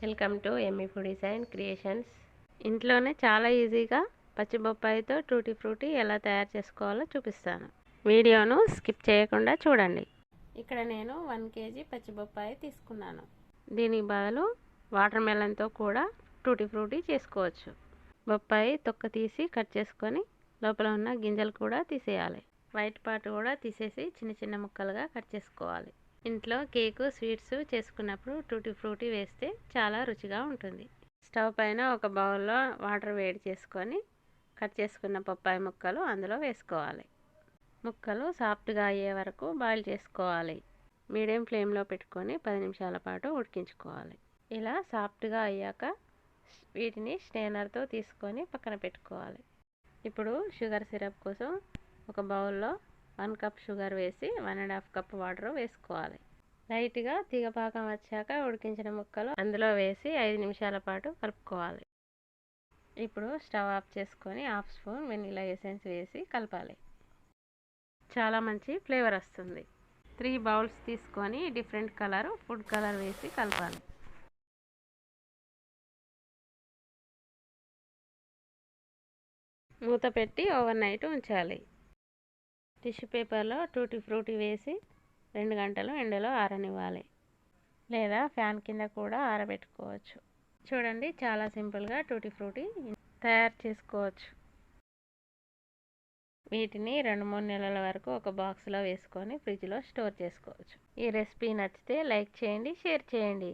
Welcome to Emmy foodies and creations. ఇంట్లోనే చాలా ఈజీగా పచ్చి బొప్పాయితో టూటీ ఫ్రూటీ ఎలా తయారు చేసుకోవాలో చూపిస్తాను. వీడియోను స్కిప్ చేయకుండా చూడండి. ఇక్కడ నేను 1 kg పచ్చి బొప్పాయి తీసుకున్నాను. దీనికి బదులు వాటర్ మెలన్తో కూడా టూటీ ఫ్రూటీ చేసుకోవచ్చు. బొప్పాయి తొక్క తీసి కట్ చేసుకొని లోపల ఉన్న గింజలు కూడా తీసేయాలి. వైట్ పార్ట్ కూడా తీసేసి చిన్న చిన్న ముక్కలుగా కట్ చేసుకోవాలి. ఇంట్లో కేకు స్వీట్స్ చేసుకున్నప్పుడు టూటీ ఫ్రూటీ వేస్తే చాలా రుచిగా ఉంటుంది. స్టవ్ పైన ఒక బౌల్లో వాటర్ వేడి చేసుకొని కట్ చేసుకున్న బొప్పాయి ముక్కలు అందులో వేసుకోవాలి. ముక్కలు సాఫ్ట్గా అయ్యే వరకు బాయిల్ చేసుకోవాలి. మీడియం ఫ్లేమ్లో పెట్టుకొని 10 నిమిషాల పాటు ఉడికించుకోవాలి. ఇలా సాఫ్ట్గా అయ్యాక వీటిని స్ట్రైనర్తో తీసుకొని పక్కన పెట్టుకోవాలి. ఇప్పుడు షుగర్ సిరప్ కోసం ఒక బౌల్లో 1 కప్ షుగర్ వేసి 1.5 కప్ వాటర్ వేసుకోవాలి. లైట్గా తీగపాకం వచ్చాక ఉడికించిన ముక్కలు అందులో వేసి 5 నిమిషాల పాటు కలుపుకోవాలి. ఇప్పుడు స్టవ్ ఆఫ్ చేసుకొని 1/2 స్పూన్ వెనిలా ఎసెన్స్ వేసి కలపాలి. చాలా మంచి ఫ్లేవర్ వస్తుంది. 3 బౌల్స్ తీసుకొని డిఫరెంట్ కలర్ ఫుడ్ కలర్ వేసి కలపాలి. మూత పెట్టి ఓవర్ నైట్ ఉంచాలి. టిష్యూ పేపర్లో టూటీ ఫ్రూటీ వేసి 2 గంటలు ఎండలో ఆరనివ్వాలి, లేదా ఫ్యాన్ కింద కూడా ఆరబెట్టుకోవచ్చు. చూడండి, చాలా సింపుల్గా టూటీ ఫ్రూటీ తయారు చేసుకోవచ్చు. వీటిని 2-3 నెలల వరకు ఒక బాక్స్లో వేసుకొని ఫ్రిడ్జ్లో స్టోర్ చేసుకోవచ్చు. ఈ రెసిపీ నచ్చితే లైక్ చేయండి, షేర్ చేయండి.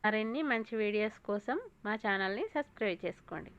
మరిన్ని మంచి వీడియోస్ కోసం మా ఛానల్ని సబ్స్క్రైబ్ చేసుకోండి.